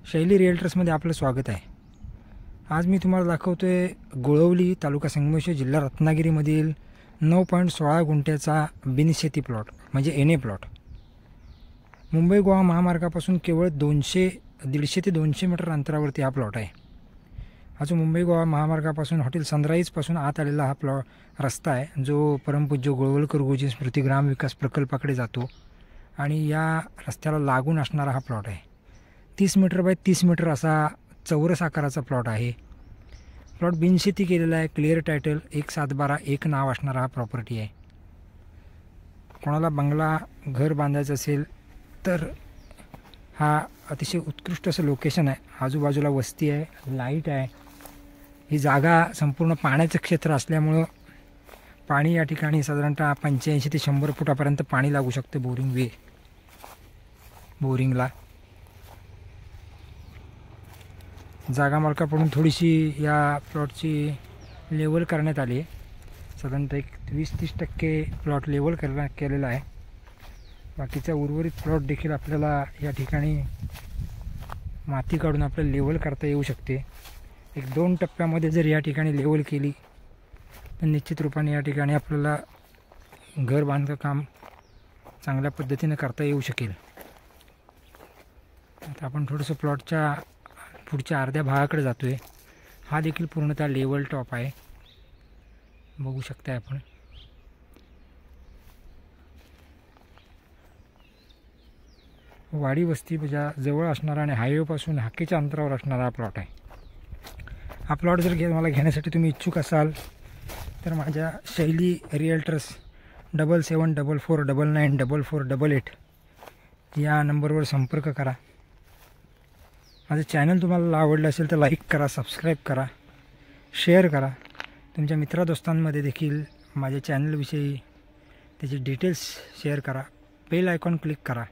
शैली रिअल्टर्समध्ये आपलं स्वागत आहे। आज मी तुम्हाला दाखवतो आहे गोळवली तालुका संगमेश्वर जिल्हा रत्नागिरीमधील 9.16 गुंठ्याचा बिनशेती प्लॉट म्हणजे N A plot. Mumbai Goa महामार्गापासून केवळ 150 ते 200 मीटर अंतरावरती हा प्लॉट आहे। हा जो मुंबई गोवा महामार्गापासून हॉटेल सनराईजपासून आत आलेला हा रस्ता आहे, जो परमपूज्य गोळवलकर गुरुजी स्मृती ग्राम विकास प्रकल्पाकडे जातो आणि या रस्त्याला लागून असणारा हा प्लॉट आहे। 30 मीटर बाय 30 मीटर असा चौरस आकाराचा प्लॉट आहे। प्लॉट बिनशेती केलेला आहे, क्लिअर टायटल, 1/7/12 एक नाव असणारा हा प्रॉपर्टी आहे। कोणाला बंगला घर बांधायचं असेल तर हा अतिशय उत्कृष्ट असं लोकेशन आहे। आजूबाजूला वस्ती आहे, लाईट आहे। ही जागा संपूर्ण पाण्याचं क्षेत्र असल्यामुळं पाणी या ठिकाणी साधारणतः 85 ते 100 फुटापर्यंत पाणी लागू शकते बोरिंगला। जागा मालकाकडून थोडीशी या प्लॉटची लेवल करण्यात आली आहे। साधारणतः एक 20-30% प्लॉट लेवल केलेला आहे। बाकीचा उर्वरित प्लॉट देखील आपल्याला या ठिकाणी माती काढून आपल्याला लेवल करता येऊ शकते। 1-2 टप्प्यामध्ये जर या ठिकाणी लेवल केली तर निश्चित रूपाने या ठिकाणी आपल्याला घर बांधकाम काम चांगल्या पद्धतीने करता येऊ शकेल। आता आपण थोडंसं प्लॉटच्या पुढच्या अर्ध्या भागाकडे जातो आहे। हा देखील पूर्णतः लेवल टॉप आहे, बघू शकता आपण। वाडी वस्ती जवळ असणारा आणि हायवेपासून हाकेच्या अंतरावर असणारा हा प्लॉट आहे। हा प्लॉट जर मला घेण्यासाठी तुम्ही इच्छुक असाल तर माझ्या शैली रिअल्टर्स 7744994488 या नंबरवर संपर्क करा। माझं चॅनल तुम्हाला आवडलं असेल तर लाईक करा, सबस्क्राईब करा, शेअर करा। तुमच्या मित्रदोस्तांमध्ये देखील माझ्या चॅनलविषयी त्याचे डिटेल्स शेअर करा। बेल आयकॉन क्लिक करा।